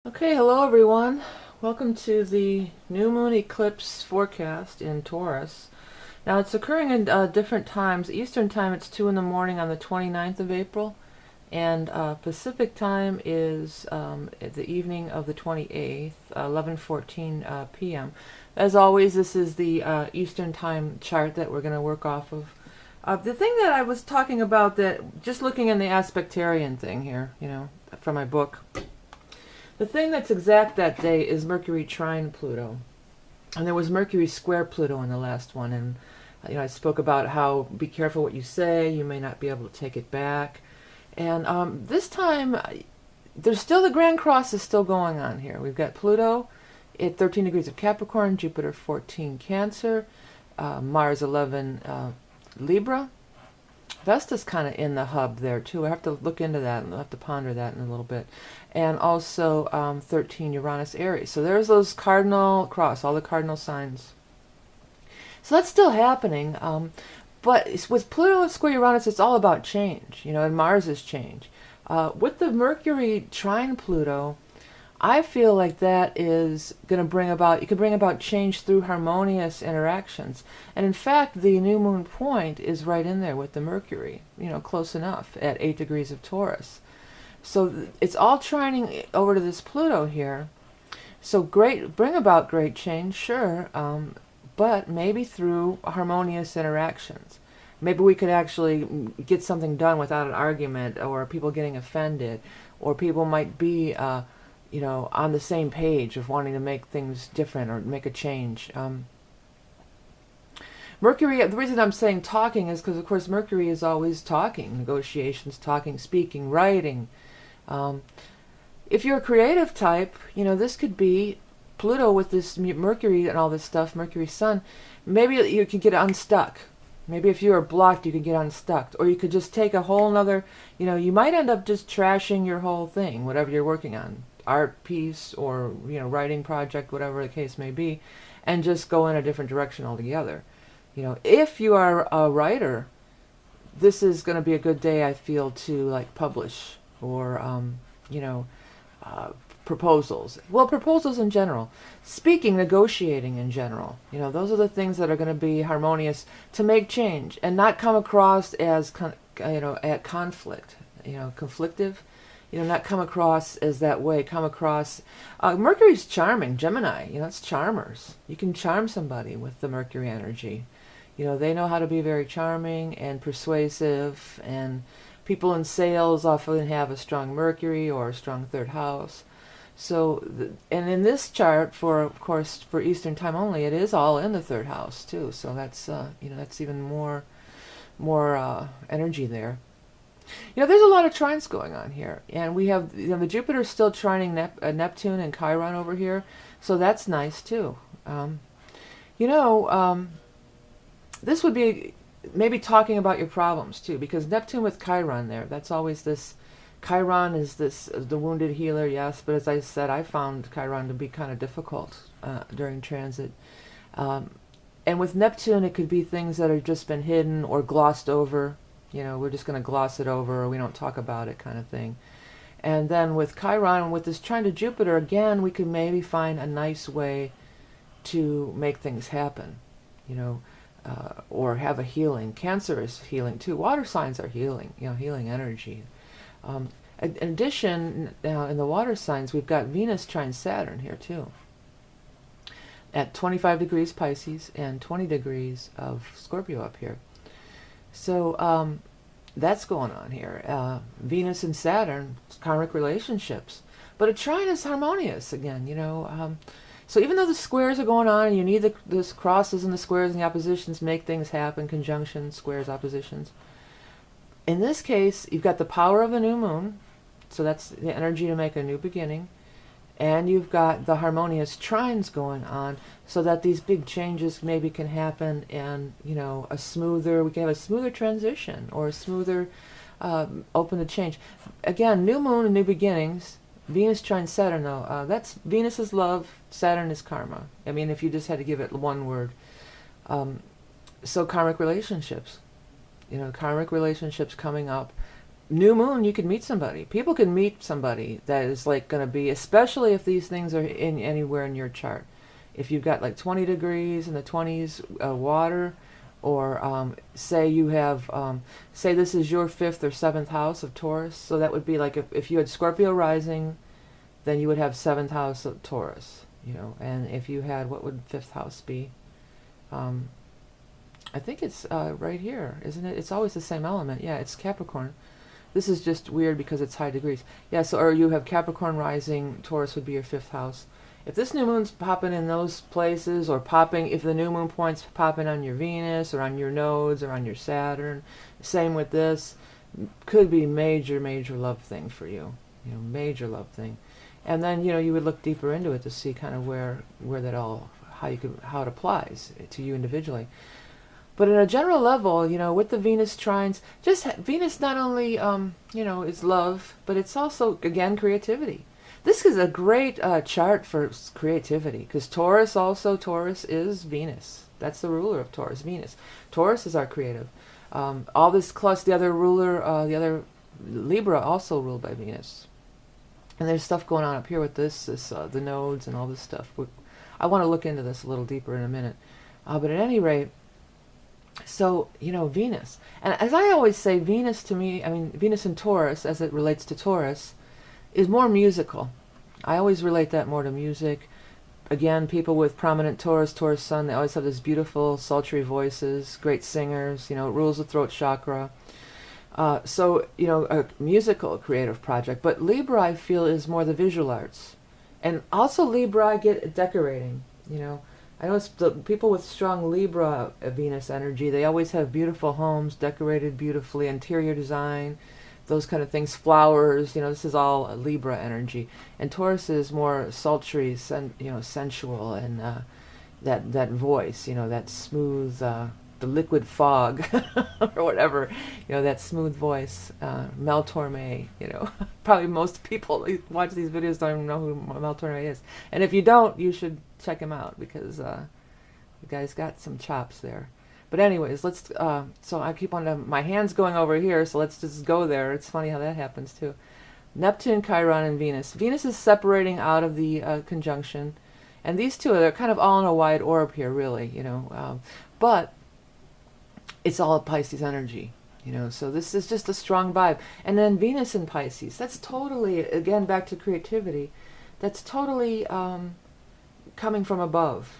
Okay, hello everyone. Welcome to the new moon eclipse forecast in Taurus. Now it's occurring in different times. Eastern time it's 2 in the morning on the 29th of April, and Pacific time is at the evening of the 28th, 11:14 p.m. As always, this is the Eastern time chart that we're going to work off of. The thing that I was talking about, that just looking in the aspectarian thing here, from my book. The thing that's exact that day is Mercury trine Pluto. And there was Mercury square Pluto in the last one. And I spoke about how be careful what you say. You may not be able to take it back. And this time, there's still the Grand Cross is still going on here. We've got Pluto at 13 degrees of Capricorn, Jupiter 14 Cancer, Mars 11 Libra. Vesta's kind of in the hub there too. I have to look into that and I'll have to ponder that in a little bit. And also 13 Uranus Aries. So there's those cardinal cross, all the cardinal signs. So that's still happening. But with Pluto and square Uranus, it's all about change, and Mars is change. With the Mercury trine Pluto, I feel like that is going to bring about, you can bring about change through harmonious interactions. And in fact, the new moon point is right in there with the Mercury, close enough at 8 degrees of Taurus. So it's all trining over to this Pluto here. So bring about great change, sure, but maybe through harmonious interactions. Maybe we could actually get something done without an argument, or people getting offended, or people might be on the same page of wanting to make things different or make a change. Mercury, the reason I'm saying talking is because, of course, Mercury is always talking, negotiations, talking, speaking, writing. If you're a creative type, this could be Pluto with this Mercury and all this stuff, Mercury Sun. Maybe you could get unstuck. Maybe if you are blocked, you could get unstuck. Or you could just take a whole nother, you might end up just trashing your whole thing, whatever you're working on. Art piece or writing project, whatever the case may be, and just go in a different direction altogether. If you are a writer, this is going to be a good day, I feel, to publish or proposals. Well, proposals in general, speaking, negotiating in general. Those are the things that are going to be harmonious to make change and not come across as at conflict. Conflictive. Not come across as that way, come across... Mercury's charming, Gemini, it's charmers. You can charm somebody with the Mercury energy. They know how to be very charming and persuasive, and people in sales often have a strong Mercury or a strong third house. So, and in this chart, of course, for Eastern time only, it is all in the third house, too. So that's, that's even more energy there. There's a lot of trines going on here, and we have the Jupiter still trining Neptune and Chiron over here, so that's nice too. This would be maybe talking about your problems too, because Neptune with Chiron there, that's always this. Chiron is the wounded healer, yes, but as I said, I found Chiron to be kind of difficult during transit. And with Neptune, it could be things that have just been hidden or glossed over. We're just going to gloss it over, or we don't talk about it, kind of thing. And then with Chiron, with this trine to Jupiter, again, we could maybe find a nice way to make things happen, or have a healing. Cancer is healing too. Water signs are healing, healing energy. In addition, now in the water signs, we've got Venus trine Saturn here too, at 25 degrees Pisces and 20 degrees of Scorpio up here. So that's going on here. Venus and Saturn, karmic relationships. But a trine is harmonious again, So even though the squares are going on, and you need the crosses and the squares and the oppositions make things happen, conjunctions, squares, oppositions. In this case, you've got the power of a new moon, so that's the energy to make a new beginning. And you've got the harmonious trines going on, so that these big changes maybe can happen, and we can have a smoother transition, or a smoother open to change. Again, new moon and new beginnings. Venus trine Saturn, though, that's Venus is love, Saturn is karma. I mean, if you just had to give it one word. So karmic relationships. Karmic relationships coming up, new moon, you could meet somebody. People can meet somebody that is like going to be, especially if these things are in anywhere in your chart. If you've got like 20 degrees in the 20s water, or say you have, say this is your 5th or 7th house of Taurus, so that would be like if you had Scorpio rising, then you would have 7th house of Taurus, you know, and if you had, what would 5th house be? I think it's right here, isn't it? It's always the same element. Yeah, it's Capricorn. This is just weird because it's high degrees. Yeah, so, or you have Capricorn rising, Taurus would be your 5th house. If this new moon's popping in those places, or popping, if the new moon point's popping on your Venus, or on your nodes, or on your Saturn, same with this, could be major, major love thing for you. You know, major love thing. And then, you know, you would look deeper into it to see kind of where that all, how it applies to you individually. But at a general level, you know, with the Venus trines, just Venus not only, you know, is love, but it's also, again, creativity. This is a great chart for creativity, because Taurus is Venus. That's the ruler of Taurus, Venus. Taurus is our creative. All this plus the other ruler, the other Libra, also ruled by Venus. And there's stuff going on up here with this the nodes and all this stuff. I want to look into this a little deeper in a minute. But at any rate, so, you know, Venus. And as I always say, Venus to me, I mean, Venus in Taurus, as it relates to Taurus, is more musical. I always relate that more to music. Again, people with prominent Taurus sun, they always have these beautiful, sultry voices, great singers, you know, it rules the throat chakra. So, you know, a musical creative project. But Libra, I feel, is more the visual arts. And also Libra, I get decorating, you know. I know the people with strong Libra Venus energy, they always have beautiful homes, decorated beautifully, interior design, those kind of things, flowers, you know, this is all Libra energy. And Taurus is more sultry, you know, sensual, and that voice, you know, that smooth, the liquid fog, or whatever, you know, that smooth voice, Mel Torme, you know. Probably most people who watch these videos don't even know who Mel Torme is. And if you don't, you should check him out, because the guy's got some chops there. But anyways, let's, so I keep on, my hand's going over here, so let's just go there. It's funny how that happens too. Neptune, Chiron, and Venus. Venus is separating out of the conjunction. And these two, they're kind of all in a wide orb here, really, you know. But it's all Pisces energy, you know, so this is just a strong vibe. And then Venus in Pisces, that's totally, again, back to creativity, that's totally coming from above.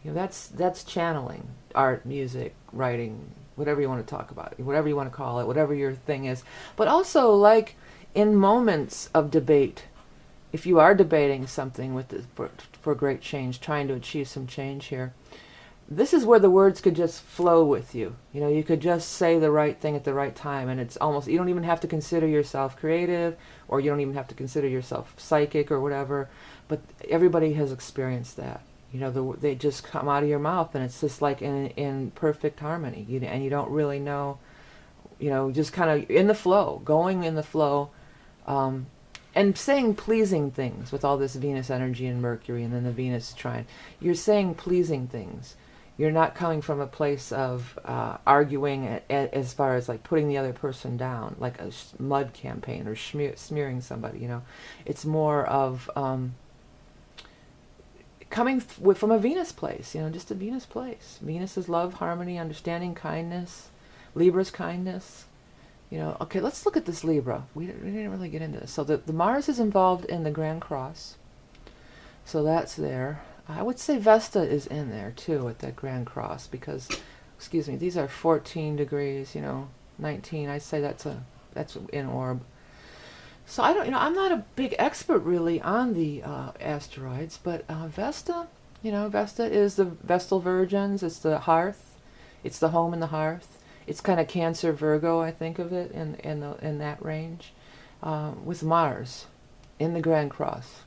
You know, that's channeling, art, music, writing, whatever you want to talk about, whatever you want to call it, whatever your thing is. But also, like, in moments of debate, if you are debating something with for great change, trying to achieve some change here, this is where the words could just flow with you. You know, you could just say the right thing at the right time, and it's almost, you don't even have to consider yourself creative, or you don't even have to consider yourself psychic or whatever, but everybody has experienced that. You know, they just come out of your mouth, and it's just like in perfect harmony, and you don't really know, you know, just kind of in the flow, going in the flow, and saying pleasing things with all this Venus energy and Mercury, and then the Venus trine. You're saying pleasing things. You're not coming from a place of arguing as far as like putting the other person down, like a mud campaign or smearing somebody, you know. It's more of coming from a Venus place, you know, just a Venus place. Venus is love, harmony, understanding, kindness. Libra's kindness. You know, okay, let's look at this Libra. We didn't really get into this. So the Mars is involved in the Grand Cross. So that's there. I would say Vesta is in there too at that Grand Cross, because, excuse me, these are 14 degrees, you know, 19. I'd say that's in orb. So I don't, you know, I'm not a big expert really on the asteroids, but Vesta, you know, Vesta is the Vestal Virgins. It's the hearth. It's the home and the hearth. It's kind of Cancer, Virgo, I think of it in that range, with Mars in the Grand Cross.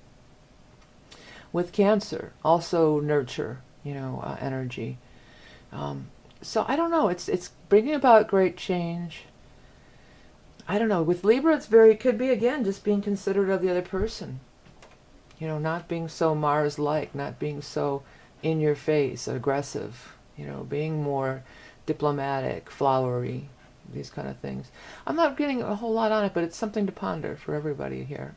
With Cancer, also nurture, you know, energy. So I don't know. It's bringing about great change. I don't know. With Libra, could be again just being considerate of the other person. You know, not being so Mars-like, not being so in your face, aggressive. You know, being more diplomatic, flowery, these kind of things. I'm not getting a whole lot on it, but it's something to ponder for everybody here.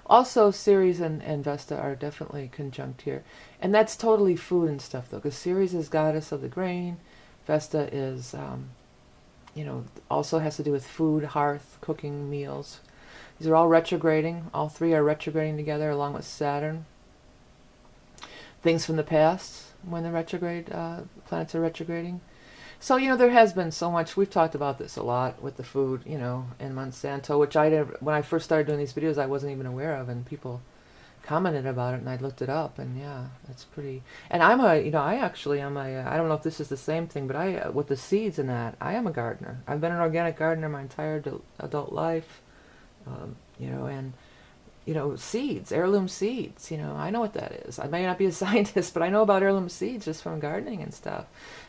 Also, Ceres and Vesta are definitely conjunct here. And that's totally food and stuff, though, because Ceres is goddess of the grain. Vesta is, also has to do with food, hearth, cooking, meals. These are all retrograding. All three are retrograding together along with Saturn. Things from the past when the retrograde planets are retrograding. So, there has been so much. We've talked about this a lot with the food, in Monsanto, which when I first started doing these videos, I wasn't even aware of, and people commented about it, and I looked it up, and yeah, it's pretty. And I'm I don't know if this is the same thing, but with the seeds and that, I am a gardener. I've been an organic gardener my entire adult life, and seeds, heirloom seeds, I know what that is. I may not be a scientist, but I know about heirloom seeds just from gardening and stuff.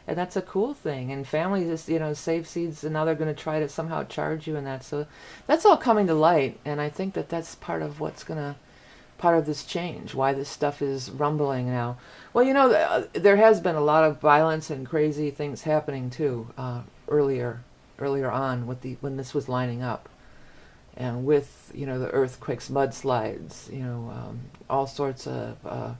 And that's a cool thing. And families just, save seeds, and now they're going to try to somehow charge you and that. So that's all coming to light. And I think that that's part of part of this change, why this stuff is rumbling now. Well, there has been a lot of violence and crazy things happening too, earlier on when this was lining up. And with, the earthquakes, mudslides, all sorts of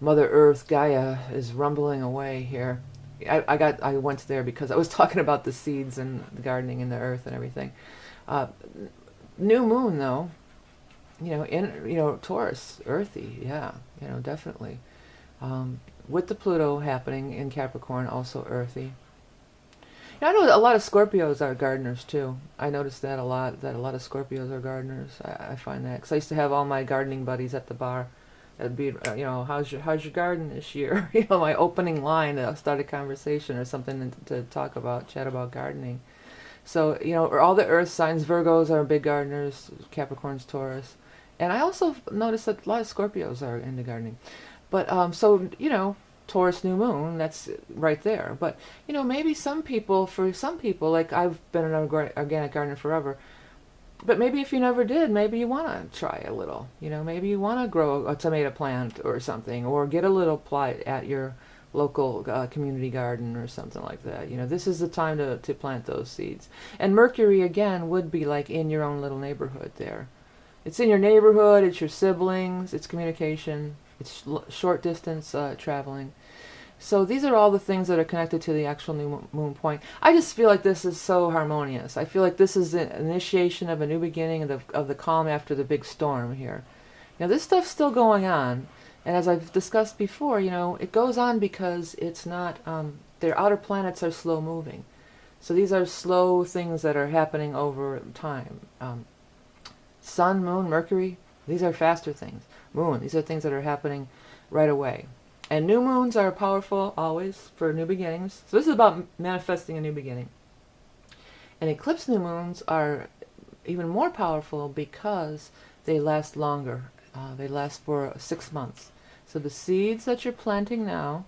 Mother Earth, Gaia is rumbling away here. I went there because I was talking about the seeds and the gardening and the earth and everything. New moon, though, Taurus, earthy, yeah, definitely. With the Pluto happening in Capricorn, also earthy. I know a lot of Scorpios are gardeners too. I noticed that a lot of Scorpios are gardeners. I find that, because I used to have all my gardening buddies at the bar. It'd be, how's your garden this year? My opening line to start a conversation or something to chat about gardening. So, all the earth signs, Virgos are big gardeners, Capricorns, Taurus. And I also noticed that a lot of Scorpios are into gardening. But, Taurus new moon, that's right there. But, maybe for some people, like I've been an organic gardener forever, but maybe if you never did, maybe you want to try a little. Maybe you want to grow a tomato plant or something, or get a little plot at your local community garden or something like that. This is the time to plant those seeds. And Mercury, again, would be like in your own little neighborhood there. It's in your neighborhood, it's your siblings, it's communication, it's short distance traveling. So these are all the things that are connected to the actual new moon point. I just feel like this is so harmonious. I feel like this is the initiation of a new beginning of the calm after the big storm here. This stuff's still going on. And as I've discussed before, it goes on because it's not, their outer planets are slow moving. So these are slow things that are happening over time. Sun, moon, Mercury, these are faster things. Moon, these are things that are happening right away. And new moons are powerful always for new beginnings. So this is about manifesting a new beginning. And eclipse new moons are even more powerful because they last longer. They last for 6 months. So the seeds that you're planting now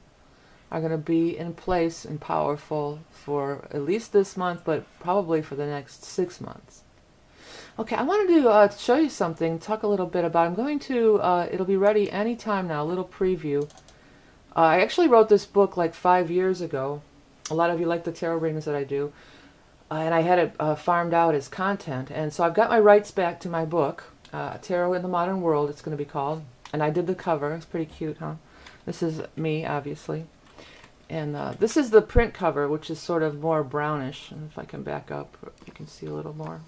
are going to be in place and powerful for at least this month, but probably for the next 6 months. Okay, I wanted to show you something, talk a little bit about. I'm going to, it'll be ready anytime now, a little preview. I actually wrote this book like 5 years ago. A lot of you like the tarot readings that I do. And I had it farmed out as content. And so I've got my rights back to my book, Tarot in the Modern World, it's going to be called. And I did the cover. It's pretty cute, huh? This is me, obviously. And this is the print cover, which is sort of more brownish. And if I can back up, you can see a little more.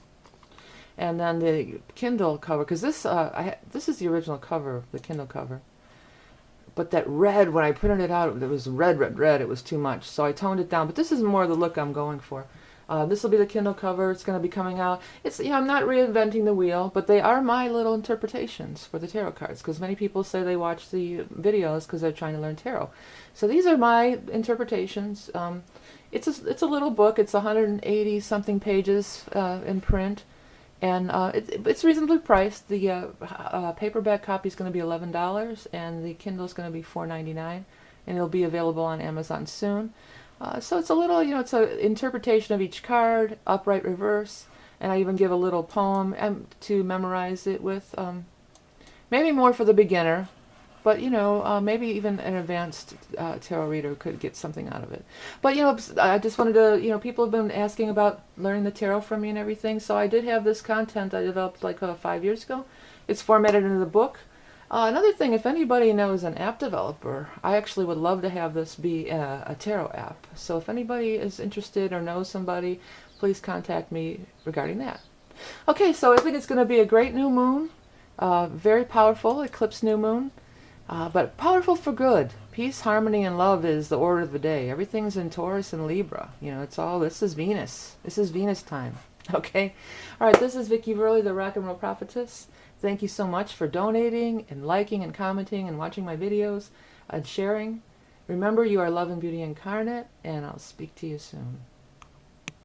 And then the Kindle cover, because this is the original cover, the Kindle cover. But that red, when I printed it out, it was red. It was too much. So I toned it down. But this is more the look I'm going for. This will be the Kindle cover. It's going to be coming out. It's, I'm not reinventing the wheel, but they are my little interpretations for the tarot cards, because many people say they watch the videos because they're trying to learn tarot. So these are my interpretations. It's a little book. It's 180 something pages in print. And it's reasonably priced. The paperback copy is going to be $11, and the Kindle is going to be $4.99, and it'll be available on Amazon soon. So it's a little, it's an interpretation of each card, upright, reverse, and I even give a little poem to memorize it with. Maybe more for the beginner, but you know, maybe even an advanced tarot reader could get something out of it. But you know, I just wanted to, you know, people have been asking about learning the tarot from me and everything, so I did have this content I developed like 5 years ago. It's formatted into the book. Another thing, if anybody knows an app developer, I actually would love to have this be a tarot app. So if anybody is interested or knows somebody, please contact me regarding that. Okay, so I think it's going to be a great new moon. Very powerful eclipse new moon, but powerful for good. Peace, harmony, and love is the order of the day. Everything's in Taurus and Libra. You know, it's all, this is Venus. This is Venus time. Okay? All right, this is Vicki Verley, the Rock and Roll Prophetess. Thank you so much for donating and liking and commenting and watching my videos and sharing. Remember, you are love and beauty incarnate, and I'll speak to you soon.